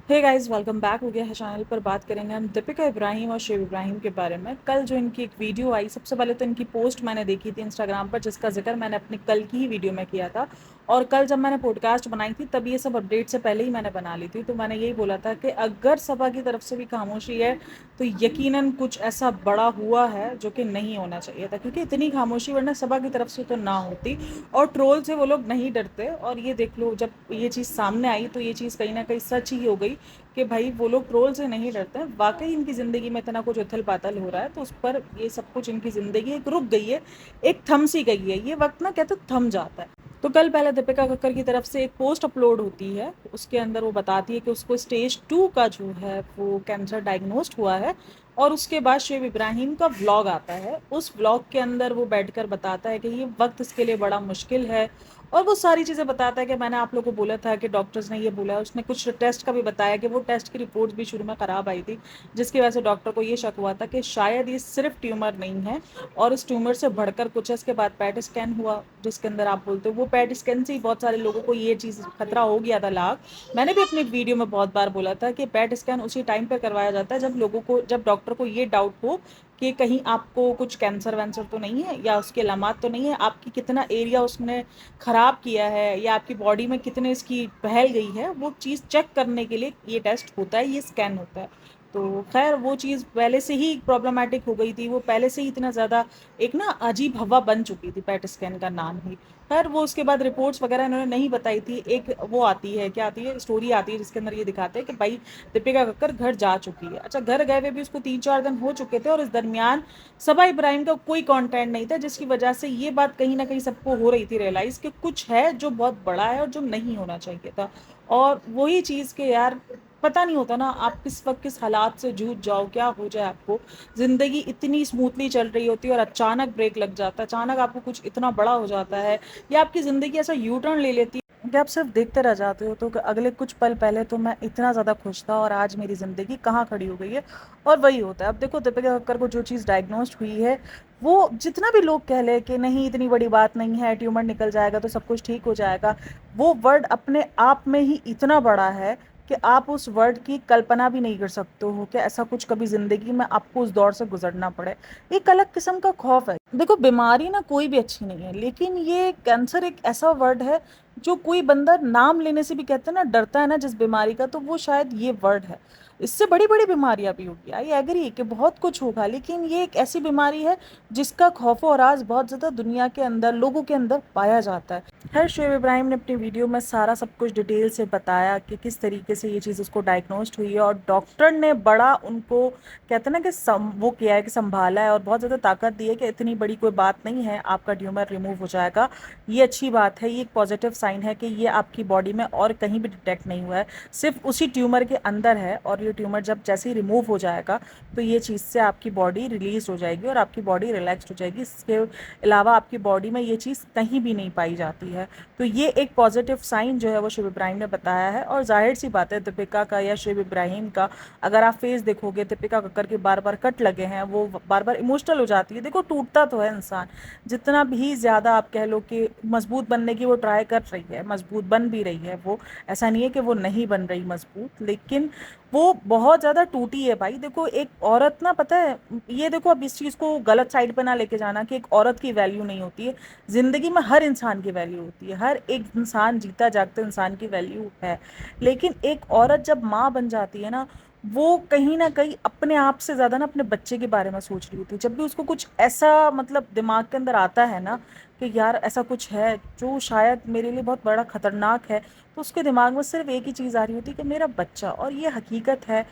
Hey guys, welcome back हो गया है चैनल पर। बात करेंगे हम दीपिका इब्राहिम और शिव इब्राहिम के बारे में। कल जो इनकी एक वीडियो आई, सबसे पहले तो इनकी पोस्ट मैंने देखी थी इंस्टाग्राम पर, जिसका जिक्र मैंने अपनी कल की ही वीडियो में किया था। और कल जब मैंने पॉडकास्ट बनाई थी तब ये सब अपडेट से पहले ही मैंने बना ली थी। तो मैंने यही बोला था कि अगर सभा की तरफ से भी खामोशी है तो यकीनन कुछ ऐसा बड़ा हुआ है जो कि नहीं होना चाहिए था, क्योंकि इतनी खामोशी वरना सभा की तरफ से तो ना होती। और ट्रोल से वो लोग नहीं डरते, और ये देख लो, जब ये चीज़ सामने आई तो ये चीज़ कहीं ना कहीं सच ही हो गई कि भाई वो लोग ट्रोल से नहीं डरते हैं। वाकई इनकी ज़िंदगी में इतना कुछ उथल पाथल हो रहा है तो उस पर ये सब कुछ, इनकी ज़िंदगी एक रुक गई है, एक थम सी गई है। ये वक्त ना कहते थम जाता है। तो कल पहले दीपिका कक्कर की तरफ से एक पोस्ट अपलोड होती है, उसके अंदर वो बताती है कि उसको स्टेज 2 का जो है वो कैंसर डायग्नोस्ड हुआ है। और उसके बाद शेब इब्राहिम का व्लॉग आता है। उस व्लॉग के अंदर वो बैठकर बताता है कि ये वक्त इसके लिए बड़ा मुश्किल है, और वो सारी चीज़ें बताता है कि मैंने आप लोगों को बोला था कि डॉक्टर्स ने ये बोला है। उसने कुछ टेस्ट का भी बताया कि वो टेस्ट की रिपोर्ट भी शुरू में ख़राब आई थी, जिसकी वजह से डॉक्टर को ये शक हुआ था कि शायद ये सिर्फ ट्यूमर नहीं है और इस ट्यूमर से बढ़कर कुछ है। इसके बाद पैट स्कैन हुआ, जिसके अंदर आप बोलते हो वो पैट स्कैन से ही बहुत सारे लोगों को ये चीज़ खतरा हो गया था लाग। मैंने भी अपनी वीडियो में बहुत बार बोला था कि पैट स्कैन उसी टाइम पर करवाया जाता है जब डॉक्टर को ये डाउट हो कि कहीं आपको कुछ कैंसर वैंसर तो नहीं है, या उसके अलामत तो नहीं है, आपकी कितना एरिया उसने ख़राब किया है, या आपकी बॉडी में कितने इसकी फैल गई है, वो चीज़ चेक करने के लिए ये टेस्ट होता है, ये स्कैन होता है। तो खैर वो चीज़ पहले से ही प्रॉब्लमेटिक हो गई थी, वो पहले से ही इतना ज़्यादा एक ना अजीब हवा बन चुकी थी पैट स्कैन का नाम ही। खैर वो उसके बाद रिपोर्ट्स वगैरह इन्होंने नहीं बताई थी। एक वो आती है, क्या आती है, स्टोरी आती है जिसके अंदर ये दिखाते हैं कि भाई दीपिका कक्कर घर जा चुकी है। अच्छा, घर गए हुए भी उसको 3-4 दिन हो चुके थे, और इस दरमियान सबा इब्राहिम का कोई कंटेंट नहीं था, जिसकी वजह से ये बात कहीं ना कहीं सबको हो रही थी रियलाइज कि कुछ है जो बहुत बड़ा है और जो नहीं होना चाहिए था। और वही चीज़ के यार, पता नहीं होता ना आप किस वक्त किस हालात से जूझ जाओ, क्या हो जाए आपको। जिंदगी इतनी स्मूथली चल रही होती है और अचानक ब्रेक लग जाता है, अचानक आपको कुछ इतना बड़ा हो जाता है, या आपकी जिंदगी ऐसा यू टर्न ले लेती है कि आप सिर्फ देखते रह जाते हो। तो अगले कुछ पल पहले तो मैं इतना ज़्यादा खुश था, और आज मेरी ज़िंदगी कहाँ खड़ी हो गई है। और वही होता है। अब देखो, दीपिका कक्कर को जो चीज़ डायग्नोस्ड हुई है, वो जितना भी लोग कह ले कि नहीं इतनी बड़ी बात नहीं है, ट्यूमर निकल जाएगा तो सब कुछ ठीक हो जाएगा, वो वर्ड अपने आप में ही इतना बड़ा है कि आप उस वर्ड की कल्पना भी नहीं कर सकते हो कि ऐसा कुछ कभी जिंदगी में आपको उस दौर से गुजरना पड़े। एक अलग किस्म का खौफ है। देखो, बीमारी ना कोई भी अच्छी नहीं है, लेकिन ये कैंसर एक ऐसा वर्ड है जो कोई बंदा नाम लेने से भी कहते हैं ना डरता है ना जिस बीमारी का, तो वो शायद ये वर्ड है। इससे बड़ी बड़ी बीमारियां भी होगी, आई एग्री कि बहुत कुछ होगा, लेकिन ये एक ऐसी बीमारी है जिसका खौफ और राज बहुत ज़्यादा दुनिया के अंदर, लोगों के अंदर पाया जाता है। खैर शोएब इब्राहिम ने अपनी वीडियो में सारा सब कुछ डिटेल से बताया कि किस तरीके से ये चीज़ उसको डायग्नोस्ड हुई है, और डॉक्टर ने बड़ा उनको कहते हैं ना कि वो किया है कि संभाला है, और बहुत ज़्यादा ताकत दी है कि इतनी बड़ी कोई बात नहीं है, आपका ट्यूमर रिमूव हो जाएगा। ये अच्छी बात है, ये एक पॉजिटिव साइन है कि ये आपकी बॉडी में और कहीं भी डिटेक्ट नहीं हुआ है, सिर्फ उसी ट्यूमर के अंदर है। और ये ट्यूमर जब जैसे ही रिमूव हो जाएगा तो ये चीज़ से आपकी बॉडी रिलीज हो जाएगी और आपकी बॉडी रिलैक्स्ड हो जाएगी। इसके अलावा आपकी बॉडी में ये चीज़ कहीं भी नहीं पाई जाती है। तो ये एक पॉजिटिव साइन जो है वो शिव इब्राहिम ने बताया है। और जाहिर सी बात है, दीपिका का या शिव इब्राहिम का अगर आप फेस देखोगे, दीपिका कक्कर के बार बार कट लगे हैं, वो बार बार इमोशनल हो जाती है। देखो, टूटता तो है इंसान, जितना भी ज़्यादा आप कह लो कि मजबूत बनने की वो ट्राई कर रही है, मजबूत बन भी रही है वो, ऐसा नहीं है कि वो नहीं बन रही मजबूत, लेकिन वो बहुत ज़्यादा टूटी है भाई। देखो, एक औरत ना, पता है, ये देखो, अब इस चीज़ को गलत साइड पे ना लेके जाना कि एक औरत की वैल्यू नहीं होती है। ज़िंदगी में हर इंसान की वैल्यू होती है, हर एक इंसान, जीता जागता इंसान की वैल्यू है। लेकिन एक औरत जब माँ बन जाती है ना, वो कहीं ना कहीं अपने आप से ज़्यादा ना अपने बच्चे के बारे में सोच रही होती है। जब भी उसको कुछ ऐसा मतलब दिमाग के अंदर आता है ना कि यार ऐसा कुछ है जो शायद मेरे लिए बहुत बड़ा खतरनाक है, तो उसके दिमाग में सिर्फ एक ही चीज़ आ रही होती है कि मेरा बच्चा। और ये हकीकत है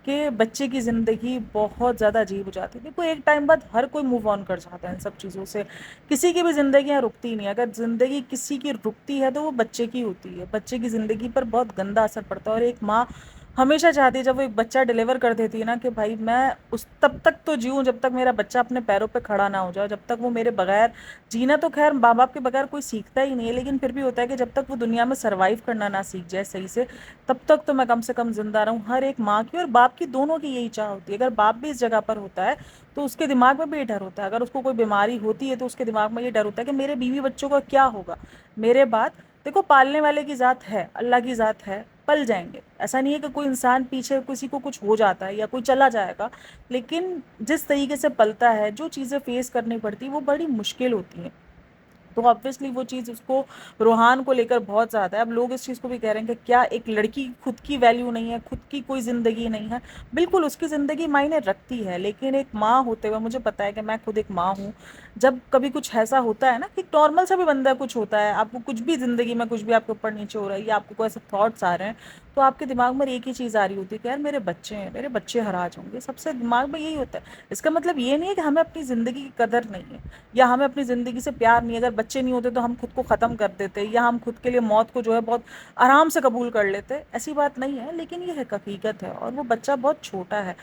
कि बच्चे की ज़िंदगी बहुत ज़्यादा अजीब हो जाती है। देखो, एक टाइम बाद हर कोई मूव ऑन कर जाता है इन सब चीज़ों से, किसी की भी ज़िंदगी यहाँ रुकती नहीं है। अगर ज़िंदगी किसी की रुकती है तो वो बच्चे की होती है, बच्चे की ज़िंदगी पर बहुत गंदा असर पड़ता है। और एक माँ हमेशा चाहती है जब वो एक बच्चा डिलीवर कर देती है ना कि भाई मैं उस तब तक तो जीऊँ जब तक मेरा बच्चा अपने पैरों पे खड़ा ना हो जाए, जब तक वो मेरे बगैर, जीना तो खैर माँ बाप के बगैर कोई सीखता ही नहीं है, लेकिन फिर भी होता है कि जब तक वो दुनिया में सर्वाइव करना ना सीख जाए सही से, तब तक तो मैं कम से कम जिंदा रहूं। हर एक माँ की और बाप की, दोनों की यही चाह होती है। अगर बाप भी इस जगह पर होता है तो उसके दिमाग में भी ये डर होता है। अगर उसको कोई बीमारी होती है तो उसके दिमाग में ये डर होता है कि मेरे बीवी बच्चों का क्या होगा मेरे बाद। देखो, पालने वाले की ज़ात है, अल्लाह की ज़ात है, पल जाएंगे। ऐसा नहीं है कि कोई इंसान पीछे किसी को कुछ हो जाता है या कोई चला जाएगा, लेकिन जिस तरीके से पलता है, जो चीज़ें फेस करनी पड़ती है वो बड़ी मुश्किल होती हैं। तो ऑब्वियसली वो चीज़ उसको, रोहान को लेकर बहुत ज़्यादा है। अब लोग इस चीज़ को भी कह रहे हैं कि क्या एक लड़की की खुद की वैल्यू नहीं है, खुद की कोई ज़िंदगी नहीं है? बिल्कुल उसकी ज़िंदगी मायने रखती है, लेकिन एक माँ होते हुए मुझे पता है कि मैं खुद एक माँ हूँ। जब कभी कुछ ऐसा होता है ना कि नॉर्मल सा भी बंदा कुछ होता है, आपको कुछ भी ज़िंदगी में कुछ भी आपके ऊपर नीचे हो रहा है या आपको कोई ऐसे थॉट्स आ रहे हैं, तो आपके दिमाग में एक ही चीज़ आ रही होती है कि यार मेरे बच्चे हैं, मेरे बच्चे हराज होंगे। सबसे दिमाग में यही होता है। इसका मतलब ये नहीं है कि हमें अपनी ज़िंदगी की कदर नहीं है या हमें अपनी ज़िंदगी से प्यार नहीं है। अगर बच्चे नहीं होते तो हम खुद को ख़त्म कर देते या हम खुद के लिए मौत को जो है बहुत आराम से कबूल कर लेते, ऐसी बात नहीं है। लेकिन ये है, हकीकत है, और वो बच्चा बहुत छोटा है।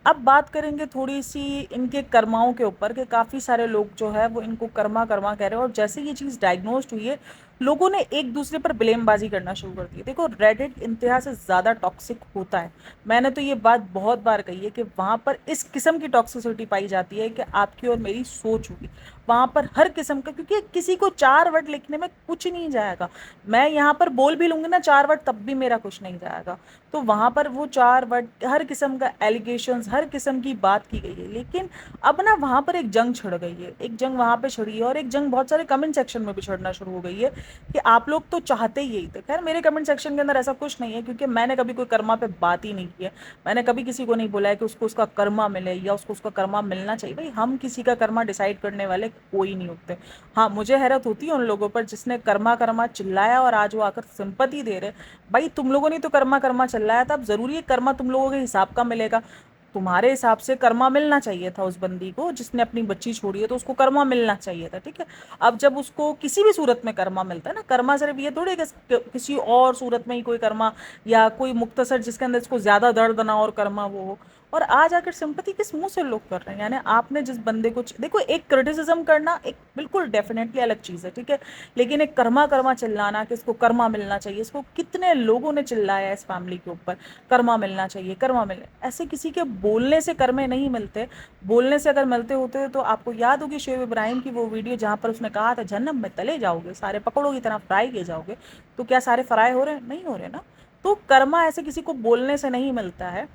अब बात करेंगे थोड़ी सी इनके कर्माओं के ऊपर कि काफ़ी सारे लोग जो है वो इनको कर्मा कर्मा कह रहे हैं, और जैसे ये चीज़ डायग्नोस्ड हुई है, लोगों ने एक दूसरे पर ब्लेमबाजी करना शुरू कर दी। देखो, रेडिट इंतहा से ज़्यादा टॉक्सिक होता है। मैंने तो ये बात बहुत बार कही है कि वहाँ पर इस किस्म की टॉक्सिसिटी पाई जाती है कि आपकी और मेरी सोच होगी। वहाँ पर हर किस्म का, क्योंकि किसी को 4 वर्ड लिखने में कुछ नहीं जाएगा। मैं यहाँ पर बोल भी लूँगी ना 4 वर्ड, तब भी मेरा कुछ नहीं जाएगा। तो वहाँ पर वो 4 वर्ड, हर किस्म का एलिगेशंस, हर किस्म की बात की गई है। लेकिन अब ना वहाँ पर एक जंग छिड़ गई है, एक जंग वहाँ पे छिड़ी है, और एक जंग बहुत सारे कमेंट सेक्शन में भी छिड़ना शुरू हो गई है कि आप लोग तो चाहते ही यही थे। खैर, मेरे कमेंट सेक्शन के अंदर ऐसा कुछ नहीं है, क्योंकि मैंने कभी कोई कर्मा पे बात ही नहीं की है। मैंने कभी किसी को नहीं बोला है कि उसको उसका कर्मा मिले या उसको उसका कर्मा मिलना चाहिए। भाई, हम किसी का कर्मा डिसाइड करने वाले कोई नहीं होते। हाँ, मुझे हैरत होती है उन लोगों पर जिसने कर्मा कर्मा चिल्लाया और आज वो आकर सिंपति दे रहे। भाई, तुम लोगों ने तो कर्मा कर्मा चिल्लाया था, अब जरूरी है कर्मा तुम लोगों के हिसाब का मिलेगा? तुम्हारे हिसाब से कर्मा मिलना चाहिए था उस बंदी को जिसने अपनी बच्ची छोड़ी है, तो उसको कर्मा मिलना चाहिए था, ठीक है। अब जब उसको किसी भी सूरत में कर्मा मिलता है ना, कर्मा सिर्फ ये थोड़ी है कि किसी और सूरत में ही कोई कर्मा, या कोई मुख्तसर जिसके अंदर इसको ज्यादा दर्द ना और कर्मा वो हो। और आज आकर सिंपति किस मुंह से लोग कर रहे हैं? यानी आपने जिस बंदे को, देखो, एक क्रिटिसिज्म करना एक बिल्कुल डेफिनेटली अलग चीज़ है, ठीक है। लेकिन एक कर्मा कर्मा चिल्लाना कि इसको कर्मा मिलना चाहिए, इसको कितने लोगों ने चिल्लाया है इस फैमिली के ऊपर, कर्मा मिलना चाहिए, कर्मा मिलने, ऐसे किसी के बोलने से कर्मे नहीं मिलते। बोलने से अगर मिलते होते तो आपको याद होगी शेब इब्राहिम की वो वीडियो जहाँ पर उसने कहा था जहन्नम में तले जाओगे, सारे पकड़ों की तरह फ्राई किए जाओगे। तो क्या सारे फ्राई हो रहे हैं? नहीं हो रहे ना। तो कर्मा ऐसे किसी को बोलने से नहीं मिलता है।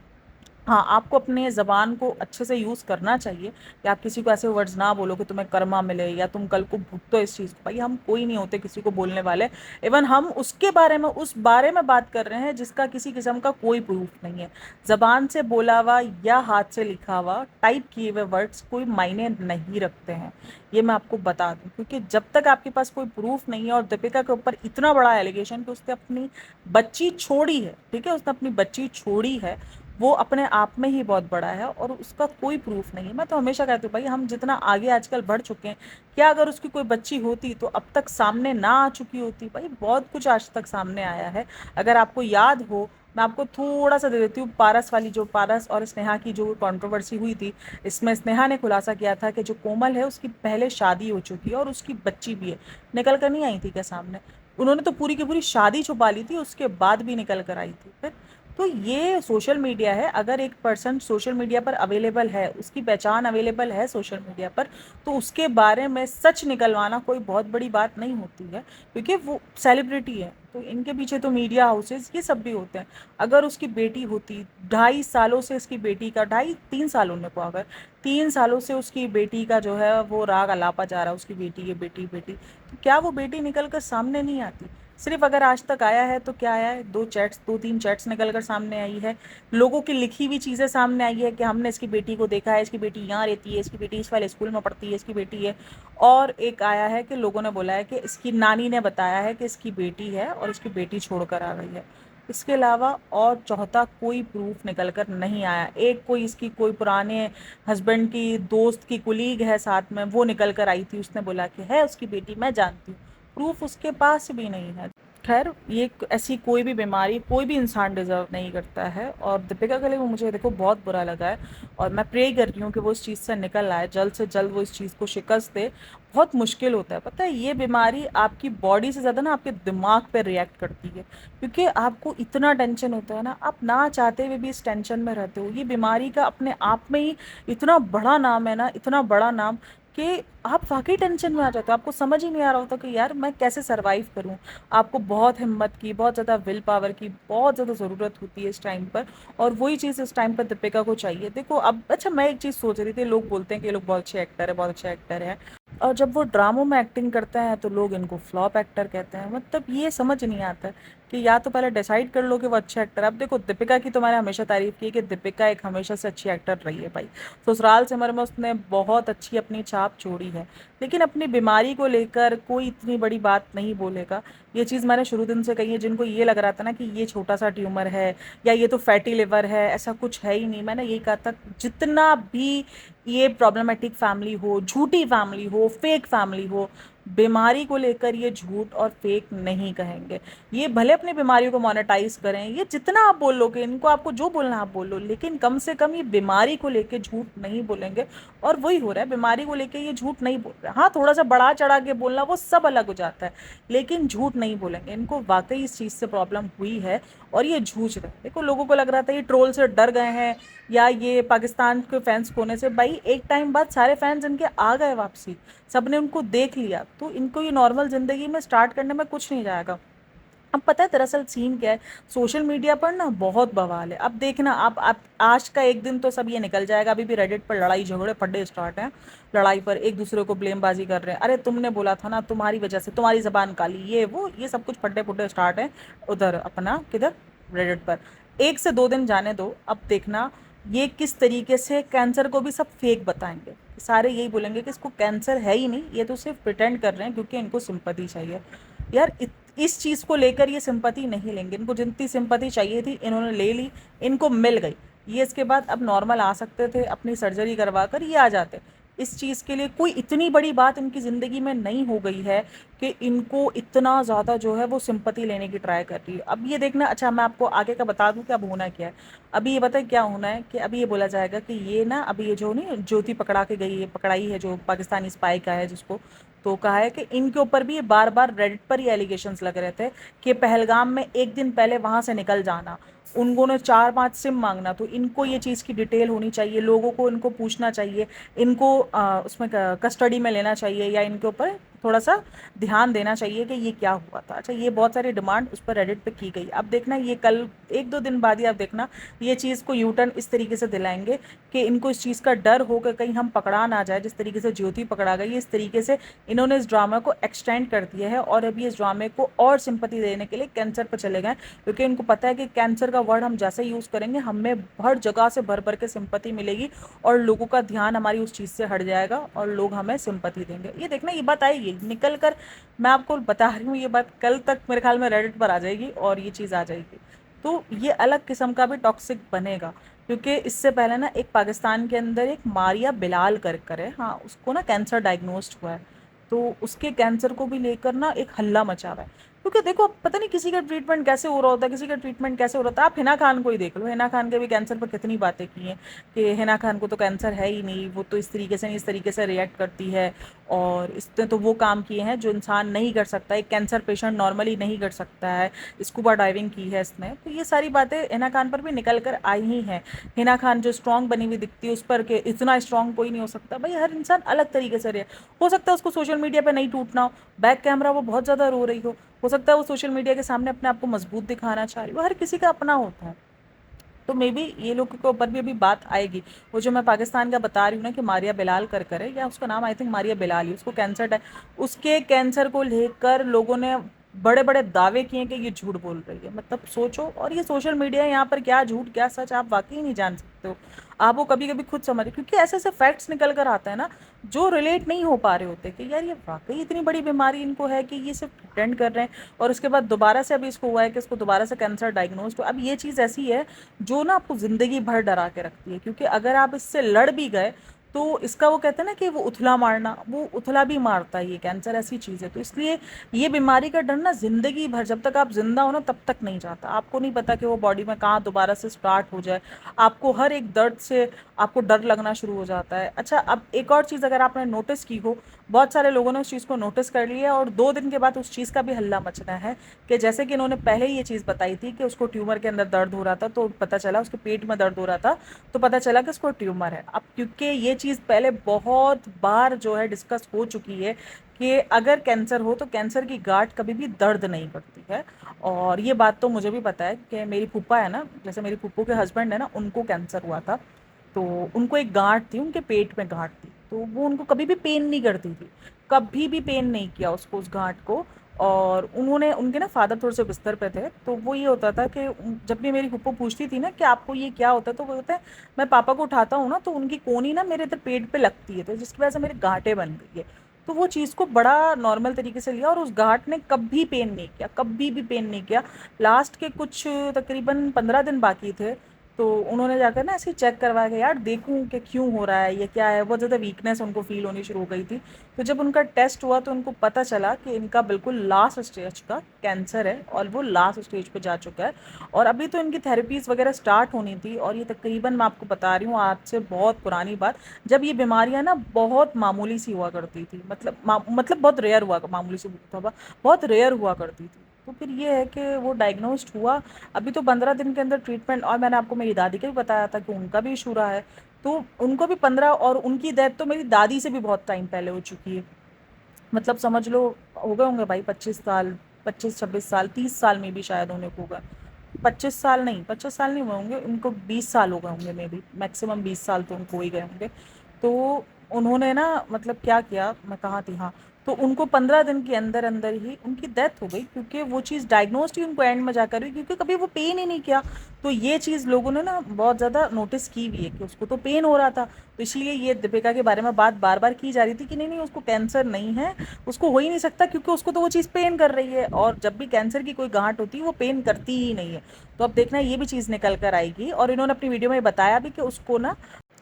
हाँ, आपको अपने ज़बान को अच्छे से यूज़ करना चाहिए कि आप किसी को ऐसे वर्ड्स ना बोलो कि तुम्हें कर्मा मिले या तुम कल को भुगतो इस चीज़ को। भाई, हम कोई नहीं होते किसी को बोलने वाले। इवन हम उसके बारे में, उस बारे में बात कर रहे हैं जिसका किसी किस्म का कोई प्रूफ नहीं है। ज़बान से बोला हुआ या हाथ से लिखा हुआ, टाइप किए हुए वर्ड्स कोई मायने नहीं रखते हैं। ये मैं आपको बता दूं, क्योंकि जब तक आपके पास कोई प्रूफ नहीं है, और दीपिका के ऊपर इतना बड़ा एलिगेशन कि उसने अपनी बच्ची छोड़ी है, ठीक है, उसने अपनी बच्ची छोड़ी है, वो अपने आप में ही बहुत बड़ा है और उसका कोई प्रूफ नहीं है। मैं तो हमेशा कहती हूँ भाई, हम जितना आगे आजकल बढ़ चुके हैं, क्या अगर उसकी कोई बच्ची होती तो अब तक सामने ना आ चुकी होती? भाई, बहुत कुछ आज तक सामने आया है। अगर आपको याद हो, मैं आपको थोड़ा सा दे देती हूँ। पारस वाली, जो पारस और स्नेहा की जो कंट्रोवर्सी हुई थी, इसमें स्नेहा ने खुलासा किया था कि जो कोमल है उसकी पहले शादी हो चुकी है और उसकी बच्ची भी है। निकल कर नहीं आई थी क्या सामने? उन्होंने तो पूरी की पूरी शादी छुपा ली थी, उसके बाद भी निकल कर आई थी फिर। तो ये सोशल मीडिया है। अगर एक पर्सन सोशल मीडिया पर अवेलेबल है, उसकी पहचान अवेलेबल है सोशल मीडिया पर, तो उसके बारे में सच निकलवाना कोई बहुत बड़ी बात नहीं होती है, क्योंकि वो सेलिब्रिटी है। तो इनके पीछे तो मीडिया हाउसेस ये सब भी होते हैं। अगर उसकी बेटी होती, 2.5 सालों से इसकी बेटी का, 2.5-3 साल होने को, अगर 3 सालों से उसकी बेटी का जो है वो राग अलापा जा रहा है, उसकी बेटी ये बेटी बेटी, तो क्या वो बेटी निकल कर सामने नहीं आती? सिर्फ अगर आज तक आया है तो क्या आया है? 2-3 चैट्स निकल कर सामने आई है। लोगों की लिखी हुई चीज़ें सामने आई है कि हमने इसकी बेटी को देखा है, इसकी बेटी यहाँ रहती है, इसकी बेटी इस वाले स्कूल में पढ़ती है, इसकी बेटी है। और एक आया है कि लोगों ने बोला है कि इसकी नानी ने बताया है कि इसकी बेटी है और इसकी बेटी छोड़ कर आ गई है। इसके अलावा और चौथा कोई प्रूफ निकल कर नहीं आया। एक कोई इसकी कोई पुराने हस्बैंड की दोस्त की कुलीग है साथ में, वो निकल कर आई थी, उसने बोला कि है उसकी बेटी, मैं जानती हूँ। प्रूफ उसके पास भी नहीं है। खैर, ये ऐसी कोई भी बीमारी कोई भी इंसान डिजर्व नहीं करता है, और दीपिका के लिए वो मुझे देखो बहुत बुरा लगा है। और मैं प्रे कर रही हूँ कि वो इस चीज़ से निकल आए, जल्द से जल्द वो इस चीज़ को शिकस्त दे। बहुत मुश्किल होता है, पता है, ये बीमारी आपकी बॉडी से ज़्यादा ना आपके दिमाग पे रिएक्ट करती है, क्योंकि आपको इतना टेंशन होता है ना, आप ना चाहते हुए भी इस टेंशन में रहते हो। ये बीमारी का अपने आप में ही इतना बड़ा नाम है ना, इतना बड़ा नाम, कि आप वाक़ई टेंशन में आ जाते हो, आपको समझ ही नहीं आ रहा होता कि यार मैं कैसे सर्वाइव करूँ। आपको बहुत हिम्मत की, बहुत ज़्यादा विल पावर की बहुत ज़्यादा ज़रूरत होती है इस टाइम पर, और वही चीज़ इस टाइम पर दीपिका को चाहिए। देखो अब अच्छा, मैं एक चीज़ सोच रही थी, लोग बोलते हैं कि ये लोग बहुत अच्छे एक्टर है, बहुत अच्छे एक्टर है, और जब वो ड्रामों में एक्टिंग करते हैं तो लोग इनको फ्लॉप एक्टर कहते हैं। मतलब ये समझ नहीं आता कि या तो पहले डिसाइड कर लो कि वो अच्छे एक्टर। अब देखो दीपिका की तो मैंने हमेशा तारीफ़ की है कि दीपिका एक हमेशा से अच्छी एक्टर रही है भाई। ससुराल सिमर में उसने बहुत अच्छी अपनी छाप छोड़ी है, लेकिन अपनी बीमारी को लेकर कोई इतनी बड़ी बात नहीं बोलेगा। ये चीज़ मैंने शुरू दिन से कही है, जिनको ये लग रहा था ना कि ये छोटा सा ट्यूमर है या ये तो फैटी लिवर है, ऐसा कुछ है ही नहीं। मैंने यही कहा था, जितना भी ये प्रॉब्लमेटिक फैमिली हो, झूठी फैमिली हो, फेक फैमिली हो, बीमारी को लेकर ये झूठ और फेक नहीं कहेंगे। ये भले अपनी बीमारियों को मोनेटाइज करें, ये जितना आप बोल लोगे इनको, आपको जो बोलना आप बोल लो, लेकिन कम से कम ये बीमारी को लेके झूठ नहीं बोलेंगे। और वही हो रहा है, बीमारी को लेके ये झूठ नहीं बोल रहे। हाँ, थोड़ा सा बढ़ा चढ़ा के बोलना वो सब अलग हो जाता है, लेकिन झूठ नहीं बोलेंगे। इनको वाकई इस चीज़ से प्रॉब्लम हुई है और ये जूझ रहे हैं। देखो लोगों को लग रहा था ये ट्रोल से डर गए हैं या ये पाकिस्तान के फैंस खोने से, भाई एक टाइम बाद सारे फैंस इनके आ गए वापसी, सबने उनको देख लिया, तो इनको ये नॉर्मल ज़िंदगी में स्टार्ट करने में कुछ नहीं जाएगा। अब पता है दरअसल सीन क्या है, सोशल मीडिया पर ना बहुत बवाल है। अब देखना आप आज का एक दिन तो सब ये निकल जाएगा, अभी भी रेडिट पर लड़ाई झगड़े फड्डे स्टार्ट हैं। लड़ाई पर एक दूसरे को ब्लेमबाजी कर रहे हैं, अरे तुमने बोला था ना, तुम्हारी वजह से, तुम्हारी ज़बान काली, ये वो ये सब कुछ फड्डे फुड्डे स्टार्ट हैं उधर अपना किधर रेडिट पर। 1 से 2 दिन जाने दो, अब देखना ये किस तरीके से कैंसर को भी सब फेक बताएंगे। सारे यही बोलेंगे कि इसको कैंसर है ही नहीं, ये तो सिर्फ प्रिटेंड कर रहे हैं क्योंकि इनको सिंपैथी चाहिए। यार इस चीज़ को लेकर ये सिंपैथी नहीं लेंगे, इनको जितनी सिंपैथी चाहिए थी इन्होंने ले ली, इनको मिल गई। ये इसके बाद अब नॉर्मल आ सकते थे, अपनी सर्जरी करवा कर ये आ जाते। इस चीज़ के लिए कोई इतनी बड़ी बात इनकी ज़िंदगी में नहीं हो गई है कि इनको इतना ज़्यादा जो है वो सिंपैथी लेने की ट्राई कर रही है। अब ये देखना, अच्छा मैं आपको आगे का बता दूं कि अब होना क्या है। अभी ये बताए क्या होना है कि अभी ये बोला जाएगा कि ये ना, अभी ये जो नहीं ज्योति पकड़ा के गई है, पकड़ाई है जो पाकिस्तानी स्पाई का है जिसको, तो कहा है कि इनके ऊपर भी ये बार बार रेडिट पर ही एलिगेशंस लग रहे थे कि पहलगाम में एक दिन पहले वहाँ से निकल जाना, उन्होंने 4-5 सिम मांगना, तो इनको ये चीज़ की डिटेल होनी चाहिए, लोगों को इनको पूछना चाहिए, इनको उसमें कस्टडी में लेना चाहिए या इनके ऊपर थोड़ा सा ध्यान देना चाहिए कि ये क्या हुआ था। अच्छा, ये बहुत सारी डिमांड उस पर रेडिट पे की गई। अब देखना ये कल 1-2 दिन बाद ही आप देखना ये चीज़ को यू टर्न इस तरीके से दिलाएंगे कि इनको इस चीज़ का डर हो कि कहीं हम पकड़ा ना जाए। जिस तरीके से ज्योति पकड़ा गई, इस तरीके से इन्होंने इस ड्रामा को एक्सटेंड कर दिया है और अभी इस ड्रामे को और सिंपैथी देने के लिए कैंसर पर चले गए, क्योंकि इनको पता है कि कैंसर का वर्ड हम जैसे यूज़ करेंगे हमें हर जगह से भर भर के सिंपैथी मिलेगी और लोगों का ध्यान हमारी उस चीज़ से हट जाएगा और लोग हमें सिंपैथी देंगे। ये देखना, ये बात आएगी निकल कर, मैं आपको बता रही हूँ, ये बात कल तक मेरे ख्याल में रेडिट पर आ जाएगी और ये चीज़ आ जाएगी। तो ये अलग किस्म का भी टॉक्सिक बनेगा, क्योंकि इससे पहले ना एक पाकिस्तान के अंदर एक मारिया बिलाल कर है, हाँ उसको ना कैंसर डायग्नोस्ड हुआ है, तो उसके कैंसर को भी लेकर ना एक हल्ला मचा हुआ है। क्योंकि देखो पता नहीं किसी का ट्रीटमेंट कैसे हो रहा होता है, किसी का ट्रीटमेंट कैसे हो रहा होता है। आप हिना खान को ही देख लो, हिना खान के भी कैंसर पर कितनी बातें की हैं कि हिना खान को तो कैंसर है ही नहीं, वो तो इस तरीके से नहीं, इस तरीके से रिएक्ट करती है, और इसने तो वो काम किए हैं जो इंसान नहीं कर सकता, एक कैंसर पेशेंट नॉर्मली नहीं कर सकता है, स्कूबा डाइविंग की है इसने। तो ये सारी बातें हिना खान पर भी निकल कर आई ही हैं। हिना खान जो स्ट्रॉन्ग बनी हुई दिखती है उस पर कि इतना स्ट्रॉन्ग कोई नहीं हो सकता। भाई हर इंसान अलग तरीके से रहे, हो सकता है उसको सोशल मीडिया पे नहीं टूटना हो, बैक कैमरा वो बहुत ज़्यादा रो रही हो सकता है वो सोशल मीडिया के सामने अपने आप को मजबूत दिखाना चाह रही हो, हर किसी का अपना होता है। तो मे बी ये लोग के ऊपर भी अभी बात आएगी। वो जो मैं पाकिस्तान का बता रही हूँ ना कि मारिया बिलाल कर है, या उसका नाम आई थिंक मारिया बिलाल ही, उसको कैंसर है, उसके कैंसर को लेकर लोगों ने बड़े बड़े दावे किए कि ये झूठ बोल रही है। मतलब सोचो, और ये सोशल मीडिया यहाँ पर क्या झूठ क्या सच आप वाकई नहीं जान सकते हो। आप वो कभी कभी खुद समझ, क्योंकि ऐसे ऐसे फैक्ट्स निकल कर आते हैं ना जो रिलेट नहीं हो पा रहे होते कि यार ये वाकई इतनी बड़ी बीमारी इनको है कि ये सिर्फ प्रिटेंड कर रहे हैं, और उसके बाद दोबारा से अभी इसको हुआ है कि इसको दोबारा से कैंसर डायग्नोज। तो अब ये चीज़ ऐसी है जो ना आपको ज़िंदगी भर डरा के रखती है, क्योंकि अगर आप इससे लड़ भी गए तो इसका वो कहते हैं ना कि वो उथला मारना, वो उथला भी मारता है, ये कैंसर ऐसी चीज़ है। तो इसलिए ये बीमारी का डर ना ज़िंदगी भर, जब तक आप जिंदा हो ना तब तक नहीं जाता। आपको नहीं पता कि वो बॉडी में कहाँ दोबारा से स्टार्ट हो जाए, आपको हर एक दर्द से आपको डर लगना शुरू हो जाता है। अच्छा, अब एक और चीज़ अगर आपने नोटिस की हो, बहुत सारे लोगों ने उस चीज़ को नोटिस कर लिया और 2 दिन के बाद उस चीज़ का भी हल्ला मचना है कि जैसे कि इन्होंने पहले ये चीज़ बताई थी कि उसको ट्यूमर के अंदर दर्द हो रहा था, तो पता चला उसके पेट में दर्द हो रहा था, तो पता चला कि उसको ट्यूमर है। अब क्योंकि ये चीज़ पहले बहुत बार जो है डिस्कस हो चुकी है कि अगर कैंसर हो तो कैंसर की गांठ कभी भी दर्द नहीं करती है। और ये बात तो मुझे भी पता है कि मेरी फूफा है ना, जैसे मेरी फूफो के हस्बैंड है ना, उनको कैंसर हुआ था। तो उनको एक गांठ थी, उनके पेट में गांठ थी, तो वो उनको कभी भी पेन नहीं करती थी, कभी भी पेन नहीं किया उसको, उस गांठ को। और उन्होंने, उनके ना फादर थोड़े से बिस्तर पे थे, तो वो ये होता था कि जब भी मेरी फूफो पूछती थी ना कि आपको ये क्या होता है, तो वो बोलते हैं मैं पापा को उठाता हूँ ना तो उनकी कोनी ना मेरे इधर पेट पे लगती है, तो जिसकी वजह से मेरी गांठें बन गई है। तो वो चीज़ को बड़ा नॉर्मल तरीके से लिया और उस गांठ ने कभी पेन नहीं किया, कभी भी पेन नहीं किया। लास्ट के कुछ तकरीबन 15 दिन बाकी थे, तो उन्होंने जाकर ना ऐसे चेक करवाया कि यार देखूं कि क्यों हो रहा है, ये क्या है, बहुत ज़्यादा वीकनेस उनको फील होनी शुरू हो गई थी। तो जब उनका टेस्ट हुआ तो उनको पता चला कि इनका बिल्कुल लास्ट स्टेज का कैंसर है और वो लास्ट स्टेज पे जा चुका है। और अभी तो इनकी थेरेपीज़ वगैरह स्टार्ट होनी थी, और ये तकरीबन मैं आपको बता रही हूँ आज से बहुत पुरानी बात, जब ये बीमारियाँ ना बहुत मामूली सी हुआ करती थी, मतलब बहुत रेयर हुआ, मामूली सी बहुत रेयर हुआ करती थी। तो फिर ये है कि वो डायग्नोस्ड हुआ। अभी तो 15 दिन के अंदर ट्रीटमेंट, और मैंने आपको मेरी दादी का भी बताया था कि उनका भी इशू रहा है, तो उनको भी 15, और उनकी डेथ तो मेरी दादी से भी बहुत टाइम पहले हो चुकी है। मतलब समझ लो हो गए होंगे भाई 25 साल, 25-26 साल, 30 साल में भी शायद होने को होगा। 25 साल नहीं, 25 साल नहीं हुए होंगे उनको, 20 साल हो गए होंगे, मे बी मैक्सिमम 20 साल तो उनको हो ही गए होंगे। तो उन्होंने ना मतलब क्या किया, मैं कहाँ थी, हाँ, तो उनको 15 दिन के अंदर अंदर ही उनकी डेथ हो गई, क्योंकि वो चीज़ डायग्नोस्ड ही उनको एंड में जाकर हुई, क्योंकि कभी वो पेन ही नहीं किया। तो ये चीज़ लोगों ने ना बहुत ज़्यादा नोटिस की भी है कि उसको तो पेन हो रहा था, तो इसलिए ये दीपिका के बारे में बात बार बार की जा रही थी कि नहीं नहीं उसको कैंसर नहीं है, उसको हो ही नहीं सकता, क्योंकि उसको तो वो चीज़ पेन कर रही है, और जब भी कैंसर की कोई गांठ होती है वो पेन करती ही नहीं है। तो अब देखना ये भी चीज़ निकल कर आएगी। और इन्होंने अपनी वीडियो में बताया भी कि उसको ना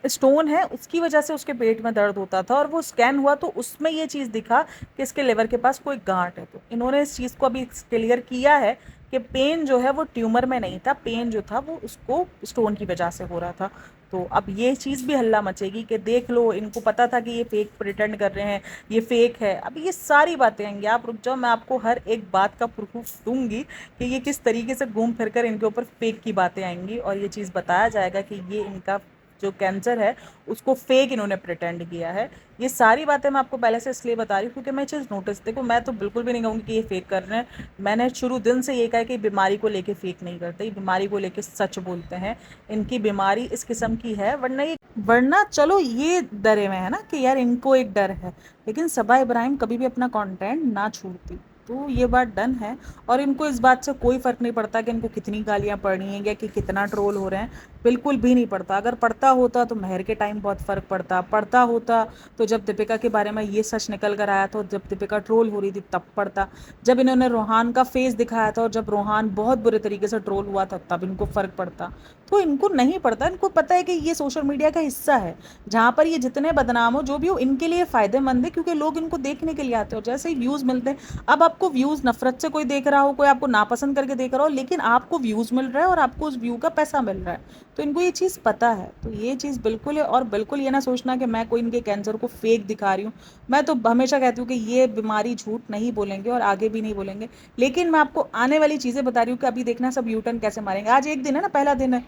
स्टोन है, उसकी वजह से उसके पेट में दर्द होता था, और वो स्कैन हुआ तो उसमें ये चीज़ दिखा कि इसके लिवर के पास कोई गांठ है। तो इन्होंने इस चीज़ को अभी क्लियर किया है कि पेन जो है वो ट्यूमर में नहीं था, पेन जो था वो उसको स्टोन की वजह से हो रहा था। तो अब ये चीज़ भी हल्ला मचेगी कि देख लो, इनको पता था कि ये फेक प्रिटेंड कर रहे हैं, ये फेक है। अब ये सारी बातें आएंगी, आप रुक जाओ, मैं आपको हर एक बात का प्रूफ दूंगी कि ये किस तरीके से घूम फिर कर इनके ऊपर फेक की बातें आएंगी, और ये चीज़ बताया जाएगा कि ये इनका जो कैंसर है उसको फेक इन्होंने प्रिटेंड किया है। ये सारी बातें मैं आपको पहले से इसलिए बता रही हूँ क्योंकि मैं चीज़ नोटिस, देखो मैं तो बिल्कुल भी नहीं कहूँगी कि ये फेक कर रहे हैं। मैंने शुरू दिन से ये कहा कि बीमारी को लेके फेक नहीं करते, ये बीमारी को लेके सच बोलते हैं। इनकी बीमारी इस किस्म की है, वरना चलो ये डरे हुए है ना कि यार इनको एक डर है, लेकिन सबा इब्राहिम कभी भी अपना कंटेंट ना छोड़ती, तो ये बात डन है। और इनको इस बात से कोई फ़र्क नहीं पड़ता कि इनको कितनी गालियाँ पड़ रही हैं या कि कितना ट्रोल हो रहे हैं, बिल्कुल भी नहीं पड़ता। अगर पड़ता होता तो महर के टाइम बहुत फ़र्क पड़ता होता तो जब दीपिका के बारे में ये सच निकल कर आया था, जब दीपिका ट्रोल हो रही थी तब पड़ता, जब इन्होंने रोहान का फेस दिखाया था और जब रोहान बहुत बुरे तरीके से ट्रोल हुआ था तब इनको फ़र्क पड़ता। तो इनको नहीं पड़ता, इनको पता है कि ये सोशल मीडिया का हिस्सा है, जहाँ पर ये जितने बदनाम हो जो भी हो इनके लिए फ़ायदेमंद है, क्योंकि लोग इनको देखने के लिए आते हो, जैसे ही व्यूज़ मिलते हैं। अब आपको व्यूज़ नफरत से कोई देख रहा हो, कोई आपको नापसंद करके देख रहा हो, लेकिन आपको व्यूज़ मिल रहा है और आपको उस व्यू का पैसा मिल रहा है, तो इनको ये चीज़ पता है। तो ये चीज़ बिल्कुल है, और बिल्कुल ये ना सोचना कि मैं कोई इनके कैंसर को फेक दिखा रही हूँ। मैं तो हमेशा कहती हूँ कि ये बीमारी झूठ नहीं बोलेंगे और आगे भी नहीं बोलेंगे, लेकिन मैं आपको आने वाली चीज़ें बता रही हूँ कि अभी देखना सब यू टर्न कैसे मारेंगे। आज एक दिन है ना, पहला दिन है,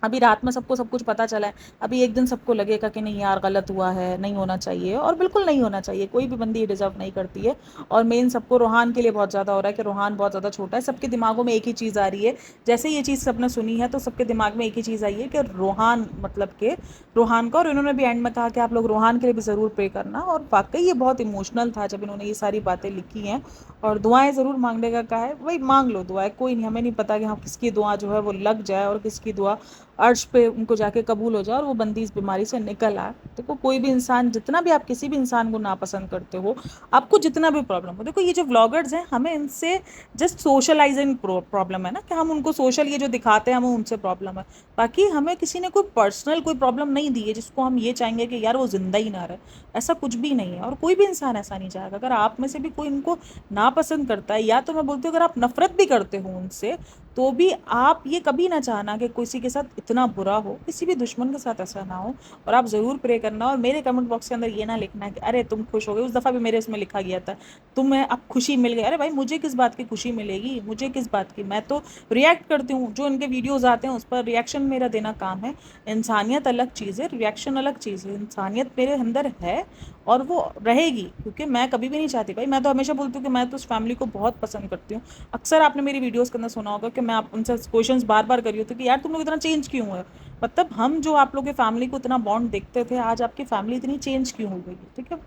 अभी रात में सबको सब कुछ पता चला है, अभी एक दिन सबको लगेगा कि नहीं यार गलत हुआ है, नहीं होना चाहिए, और बिल्कुल नहीं होना चाहिए, कोई भी बंदी डिजर्व नहीं करती है। और मेन सबको रोहान के लिए बहुत ज़्यादा हो रहा है कि रोहान बहुत ज़्यादा छोटा है, सबके दिमागों में एक ही चीज़ आ रही है, जैसे ये चीज़ सबने सुनी है तो सबके दिमाग में एक ही चीज़ आई है कि रोहान, मतलब के रोहान का। और इन्होंने भी एंड में कहा कि आप लोग रोहान के लिए भी ज़रूर प्रे करना, और वाकई ये बहुत इमोशनल था जब इन्होंने ये सारी बातें लिखी हैं। और दुआएं ज़रूर मांगने का कहा है, वही मांग लो दुआएं, कोई नहीं, हमें नहीं पता कि हाँ किसकी दुआ जो है वो लग जाए और किसकी दुआ अर्श पे उनको जाके कबूल हो जाए और वो बंदी इस बीमारी से निकल आए। देखो कोई भी इंसान, जितना भी आप किसी भी इंसान को नापसंद करते हो, आपको जितना भी प्रॉब्लम हो, देखो ये जो व्लॉगर्स हैं हमें इनसे जस्ट सोशलाइजिंग प्रॉब्लम है ना, कि हम उनको सोशल ये जो दिखाते हैं हमें उनसे प्रॉब्लम है, बाकी हमें किसी ने कोई पर्सनल कोई प्रॉब्लम नहीं दी है जिसको हम ये चाहेंगे कि यार वो जिंदा ही ना रहे। ऐसा कुछ भी नहीं है, और कोई भी इंसान ऐसा नहीं चाहेगा। अगर आप में से भी कोई इनको नापसंद करता है, या तो मैं बोलती हूँ अगर आप नफरत भी करते हो उनसे, तो भी आप ये कभी ना चाहना कि किसी के साथ इतना बुरा हो, किसी भी दुश्मन के साथ ऐसा ना हो। और आप ज़रूर प्रे करना, और मेरे कमेंट बॉक्स के अंदर ये ना लिखना कि अरे तुम खुश हो गए। उस दफ़ा भी मेरे इसमें लिखा गया था, तुम्हें अब खुशी मिल गई। अरे भाई, मुझे किस बात की खुशी मिलेगी, मुझे किस बात की, मैं तो रिएक्ट करती हूँ, जो इनके वीडियोज़ आते हैं उस पर रिएक्शन मेरा देना काम है। इंसानियत अलग चीज़ है, रिएक्शन अलग चीज़ है। इंसानियत मेरे अंदर है और वो रहेगी, क्योंकि मैं कभी भी नहीं चाहती भाई, मैं तो हमेशा बोलती हूँ कि मैं तो उस फैमिली को बहुत पसंद करती हूँ। अक्सर आपने मेरी वीडियोस के अंदर सुना होगा कि मैं आप उनसे क्वेश्चंस बार बार करी होती कि यार तुम लोग इतना चेंज क्यों हुए। मतलब हम जो आप लोग के फैमिली को इतना बॉन्ड देखते थे, आज आपकी फैमिली इतनी चेंज क्यों हो गई है, ठीक है।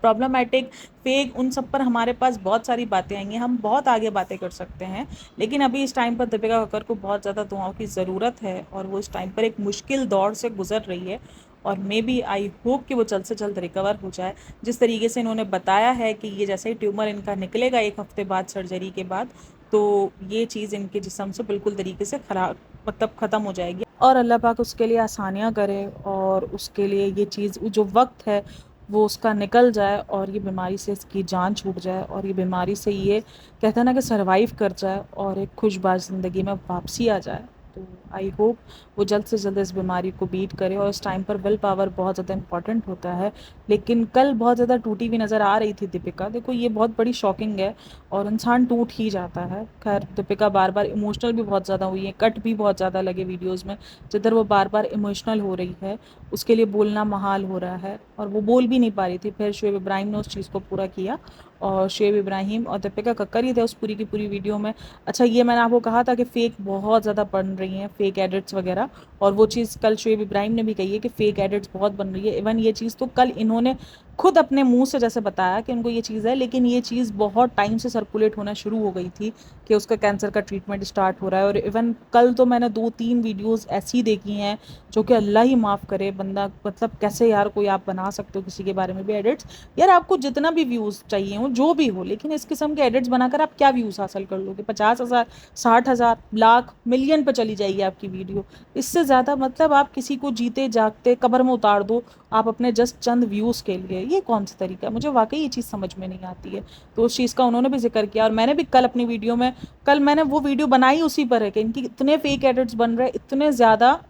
प्रॉब्लमैटिक, फेक, उन सब पर हमारे पास बहुत सारी बातें आएंगी, हम बहुत आगे बातें कर सकते हैं। लेकिन अभी इस टाइम पर दीपिका कक्कर को बहुत ज़्यादा दुआओं की ज़रूरत है, और वो इस टाइम पर एक मुश्किल दौर से गुजर रही है। और मे बी आई होप कि वो जल्द से जल्द रिकवर हो जाए। जिस तरीके से इन्होंने बताया है कि ये जैसे ही ट्यूमर इनका निकलेगा 1 हफ्ते बाद सर्जरी के बाद, तो ये चीज़ इनके जिस्म से बिल्कुल तरीके से खराब, मतलब ख़त्म हो जाएगी। और अल्लाह पाक उसके लिए आसानियाँ करे, और उसके लिए ये चीज़ जो वक्त है वो उसका निकल जाए, और ये बीमारी से इसकी जान छूट जाए, और ये बीमारी से ये कहते हैं ना कि सरवाइव कर जाए, और एक खुशबाश ज़िंदगी में वापसी आ जाए। तो आई होप वो जल्द से जल्द इस बीमारी को बीट करे। और इस टाइम पर विल पावर बहुत ज़्यादा इंपॉर्टेंट होता है। लेकिन कल बहुत ज़्यादा टूटी हुई नज़र आ रही थी दीपिका, देखो ये बहुत बड़ी शॉकिंग है, और इंसान टूट ही जाता है। खैर, दीपिका बार बार इमोशनल भी बहुत ज़्यादा हुई है, कट भी बहुत ज़्यादा लगे वीडियोज़ में, जिधर वो बार बार इमोशनल हो रही है, उसके लिए बोलना महाल हो रहा है, और वो बोल भी नहीं पा रही थी। फिर शुएब इब्राहिम ने उस चीज़ को पूरा किया, और शुएब इब्राहिम और दीपिका कक्कर ही थे उस पूरी की पूरी वीडियो में। अच्छा, ये मैंने आपको कहा था कि फ़ेक बहुत ज़्यादा बन रही हैं, फ़ेक एडिट्स वगैरह, और वो चीज़ कल शुएब इब्राहिम ने भी कही है कि फ़ेक एडिट्स बहुत बन रही है। इवन ये चीज़ तो कल इन्होंने खुद अपने मुंह से जैसे बताया कि उनको ये चीज़ है, लेकिन ये चीज़ बहुत टाइम से सर्कुलेट होना शुरू हो गई थी कि उसका कैंसर का ट्रीटमेंट स्टार्ट हो रहा है। और इवन कल तो मैंने 2-3 वीडियोस ऐसी देखी हैं जो कि अल्लाह ही माफ़ करे बंदा, मतलब कैसे यार कोई आप बना सकते हो किसी के बारे में भी एडिट्स। यार आपको जितना भी व्यूज़ चाहिए हो, जो भी हो, लेकिन इस किस्म के एडिट्स बनाकर आप क्या व्यूज़ हासिल कर लोगे? 50,000, 60,000, लाख, मिलियन पर चली जाएगी आपकी वीडियो। इससे ज़्यादा मतलब आप किसी को जीते जागते कब्र में उतार दो, आप अपने जस्ट चंद व्यूज़ के लिए। ये कौन सा तरीका है? मुझे वाकई ये चीज़ समझ में नहीं आती है। तो उस चीज़ का उन्होंने भी जिक्र किया, और मैंने भी कल अपनी वीडियो में, कल मैंने वो वीडियो बनाई उसी पर है कि इनकी इतने फेक एडिट्स बन रहे हैं, इतने ज़्यादा,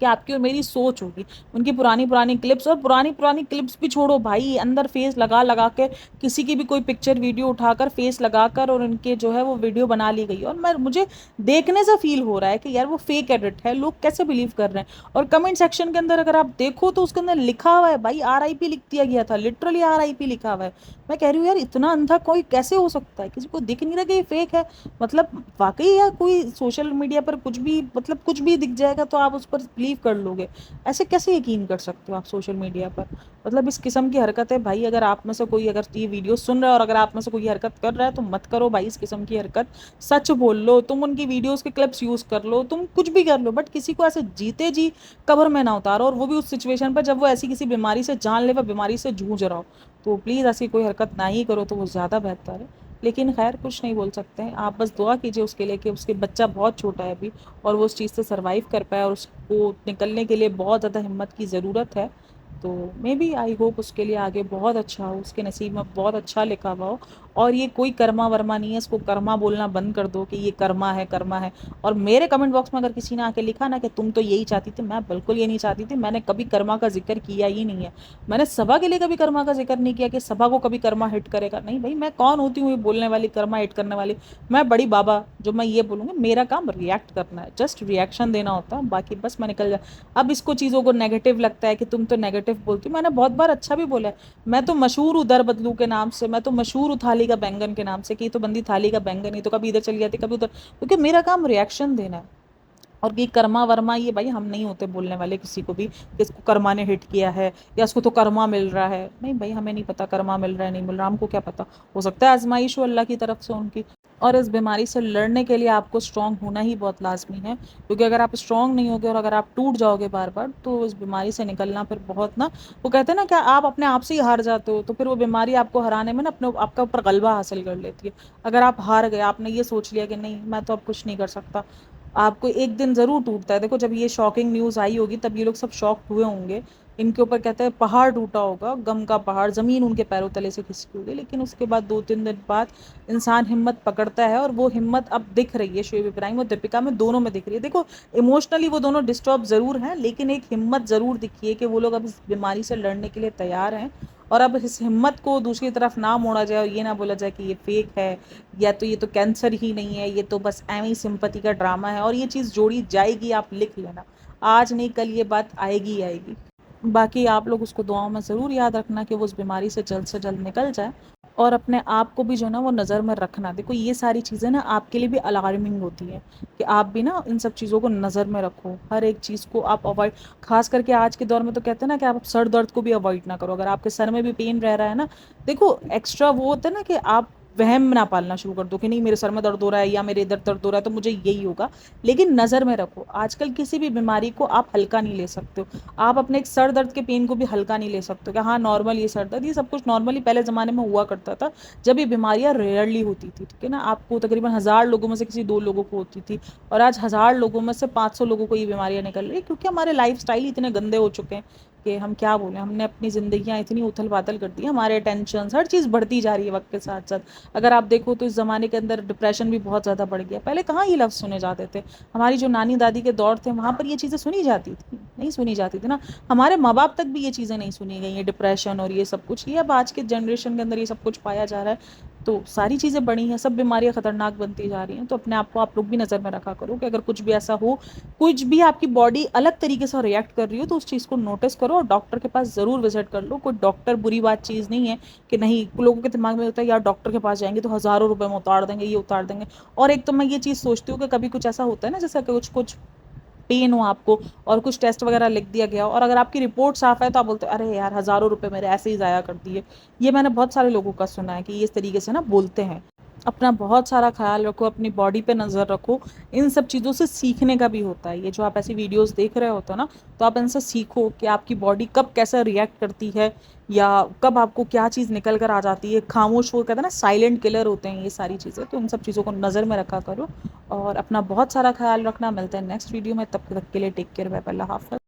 कि आपकी और मेरी सोच होगी। उनकी पुरानी पुरानी क्लिप्स, और पुरानी पुरानी क्लिप्स भी छोड़ो भाई, अंदर फेस लगा लगा के किसी की भी कोई पिक्चर वीडियो उठाकर फेस लगाकर और उनके जो है वो वीडियो बना ली गई, और मैं मुझे देखने से फील हो रहा है कि यार वो फेक एडिट है, लोग कैसे बिलीव कर रहे हैं। और कमेंट सेक्शन के अंदर अगर आप देखो तो उसके अंदर लिखा हुआ है भाई, RIP लिख दिया गया था, लिटरली RIP लिखा हुआ है। मैं कह रही हूँ यार, इतना अंधा कोई कैसे हो सकता है, किसी को दिख नहीं रहा कि ये फेक है? मतलब वाकई यार, कोई सोशल मीडिया पर कुछ भी, मतलब कुछ भी दिख जाएगा तो आप उस पर बिलीव कर लोगे? ऐसे कैसे यकीन कर सकते हो आप सोशल मीडिया पर? मतलब इस किस्म की हरकत है भाई। अगर आप में से कोई अगर ये वीडियो सुन रहा है और अगर आप में से कोई हरकत कर रहा है तो मत करो भाई इस किस्म की हरकत। सच बोल लो, तुम उनकी वीडियोस के क्लिप्स यूज़ कर लो, तुम कुछ भी कर लो, बट किसी को ऐसे जीते जी कब्र में ना उतारो, और वो भी उस सिचुएशन पर जब वो ऐसी किसी बीमारी से जानलेवा बीमारी से जूझ रहा हो। तो प्लीज़ ऐसी कोई हरकत ना ही करो, तो वो ज़्यादा बेहतर है। लेकिन खैर, कुछ नहीं बोल सकते हैं, आप बस दुआ कीजिए उसके लिए कि उसके बच्चा बहुत छोटा है अभी, और वो उस चीज़ से सर्वाइव कर पाए, और उसको निकलने के लिए बहुत ज़्यादा हिम्मत की ज़रूरत है। तो मे बी आई होप उसके लिए आगे बहुत अच्छा हो, उसके नसीब में बहुत अच्छा लिखा हुआ हो। और ये कोई कर्मा वर्मा नहीं है, इसको कर्मा बोलना बंद कर दो कि ये कर्मा है, कर्मा है। और मेरे कमेंट बॉक्स में अगर किसी ने आके लिखा ना कि तुम तो यही चाहती थी, मैं बिल्कुल ये नहीं चाहती थी, मैंने कभी कर्मा का जिक्र किया ही नहीं है। मैंने सभा के लिए कभी कर्मा का जिक्र नहीं किया कि सभा को कभी कर्मा हिट करेगा, नहीं भाई, मैं कौन होती हूँ ये बोलने वाली, कर्मा हिट करने वाली? मैं बड़ी बाबा जो मैं ये बोलूँगी? मेरा काम रिएक्ट करना है, जस्ट रिएक्शन देना होता है, बाकी बस मैं निकल जा। अब इसको चीज़ों को नेगेटिव लगता है कि तुम तो नेगेटिव बोलती हो, मैंने बहुत बार अच्छा भी बोला है। मैं तो मशहूर हूँ दर बदलू के नाम से, मैं तो मशहूर हूँ थाली का बैंगन के नाम से, कि तो बंदी थाली का बैंगन ही, तो कभी इधर चली जाती कभी उधर, क्योंकि मेरा काम रिएक्शन देना है। और ये कर्मा वर्मा, ये भाई हम नहीं होते बोलने वाले किसी को भी कि इसको कर्मा ने हिट किया है या इसको तो कर्मा मिल रहा है। नहीं भाई, हमें नहीं पता कर्मा मिल रहा है नहीं मिल रहा, हमको क्या पता, हो सकता है आजमाइश हो अल्लाह की तरफ से उनकी। और इस बीमारी से लड़ने के लिए आपको स्ट्रांग होना ही बहुत लाजमी है, क्योंकि अगर आप स्ट्रांग नहीं होगे और अगर आप टूट जाओगे बार बार, तो इस बीमारी से निकलना फिर बहुत ना, वो कहते हैं ना, क्या आप अपने आप से ही हार जाते हो, तो फिर वो बीमारी आपको हराने में ना अपने आपका ऊपर गलबा हासिल कर लेती है। अगर आप हार गए, आपने ये सोच लिया कि नहीं मैं तो अब कुछ नहीं कर सकता, आपको एक दिन ज़रूर टूटता है। देखो जब ये शॉकिंग न्यूज़ आई होगी तब ये लोग सब शॉक्ड हुए होंगे। इनके ऊपर कहते हैं पहाड़ टूटा होगा, गम का पहाड़, ज़मीन उनके पैरों तले से खिसकी होगी। लेकिन उसके बाद 2-3 दिन बाद इंसान हिम्मत पकड़ता है और वो हिम्मत अब दिख रही है शोएब इब्राहिम और दीपिका में, दोनों में दिख रही है। देखो इमोशनली वो दोनों डिस्टर्ब ज़रूर हैं, लेकिन एक हिम्मत ज़रूर दिखी है कि वो लोग अब इस बीमारी से लड़ने के लिए तैयार हैं। और अब इस हिम्मत को दूसरी तरफ ना मोड़ा जाए और ये ना बोला जाए कि ये फेक है, या तो ये तो कैंसर ही नहीं है, ये तो बस एवं ही सिंपैथी का ड्रामा है। और ये चीज़ जोड़ी जाएगी, आप लिख लेना, आज नहीं कल ये बात आएगी ही आएगी। बाकी आप लोग उसको दुआओं में ज़रूर याद रखना कि वो उस बीमारी से जल्द निकल जाए, और अपने आप को भी जो है ना वो नज़र में रखना। देखो ये सारी चीज़ें ना आपके लिए भी अलार्मिंग होती हैं कि आप भी ना इन सब चीज़ों को नज़र में रखो, हर एक चीज़ को आप अवॉइड, खास करके आज के दौर में तो कहते हैं ना कि आप सर दर्द को भी अवॉइड ना करो। अगर आपके सर में भी पेन रह रहा है ना, देखो एक्स्ट्रा वो होता है ना कि आप वहम ना पालना शुरू कर दो कि नहीं मेरे सर में दर्द हो रहा है या मेरे इधर दर्द हो रहा है तो मुझे यही होगा। लेकिन नज़र में रखो, आजकल किसी भी बीमारी को आप हल्का नहीं ले सकते हो। आप अपने एक सर दर्द के पेन को भी हल्का नहीं ले सकते हो कि हाँ नॉर्मल ये सर दर्द, ये सब कुछ नॉर्मली पहले ज़माने में हुआ करता था जब ये बीमारियां रेयरली होती थी, ठीक है ना। आपको तकरीबन 1,000 लोगों में से किसी 2 लोगों को होती थी, और आज 1,000 लोगों में से 500 लोगों को ये बीमारियां निकल रही है, क्योंकि हमारे लाइफ स्टाइल इतने गंदे हो चुके हैं कि हम क्या बोलें। हमने अपनी ज़िंदगियां इतनी उथल पाथल कर दी है, हमारे टेंशन हर चीज़ बढ़ती जा रही है वक्त के साथ साथ। अगर आप देखो तो इस ज़माने के अंदर डिप्रेशन भी बहुत ज़्यादा बढ़ गया। पहले कहाँ ये लफ्ज़ सुने जाते थे, हमारी जो नानी दादी के दौर थे वहाँ पर ये चीज़ें सुनी जाती थी, नहीं सुनी जाती थी ना। हमारे माँ बाप तक भी ये चीज़ें नहीं सुनी गई हैं, डिप्रेशन और ये सब कुछ। ये अब आज के जनरेशन के अंदर ये सब कुछ पाया जा रहा है, तो सारी चीज़ें बढ़ी हैं, सब बीमारियां ख़तरनाक बनती जा रही हैं। तो अपने आप को आप लोग भी नज़र में रखा करो कि अगर कुछ भी ऐसा हो, कुछ भी आपकी बॉडी अलग तरीके से रिएक्ट कर रही हो, तो उस चीज़ को नोटिस करो और डॉक्टर के पास ज़रूर विजिट कर लो। कोई डॉक्टर बुरी बात चीज़ नहीं है कि नहीं, लोगों के दिमाग में होता है यार डॉक्टर के पास जाएंगे तो हज़ारों रुपए में उतार देंगे, ये उतार देंगे। और एक तो मैं ये चीज़ सोचती हूँ कि कभी कुछ ऐसा होता है ना, जैसे कुछ कुछ पेन हो आपको और कुछ टेस्ट वगैरह लिख दिया गया हो, और अगर आपकी रिपोर्ट साफ है तो आप बोलते हो अरे यार हज़ारों रुपए मेरे ऐसे ही ज़ाया कर दिए। ये मैंने बहुत सारे लोगों का सुना है कि ये इस तरीके से ना बोलते हैं। अपना बहुत सारा ख्याल रखो, अपनी बॉडी पे नज़र रखो। इन सब चीज़ों से सीखने का भी होता है, ये जो आप ऐसी वीडियोस देख रहे होते हो ना, तो आप इनसे सीखो कि आपकी बॉडी कब कैसा रिएक्ट करती है, या कब आपको क्या चीज़ निकल कर आ जाती है। खामोश, वो कहते हैं ना साइलेंट किलर होते हैं ये सारी चीज़ें। तो इन सब चीज़ों को नज़र में रखा करो और अपना बहुत सारा ख्याल रखना। मिलते हैं नेक्स्ट वीडियो में, तब तक के लिए टेक केयर, बाय बाय, अल्लाह हाफ़िज़।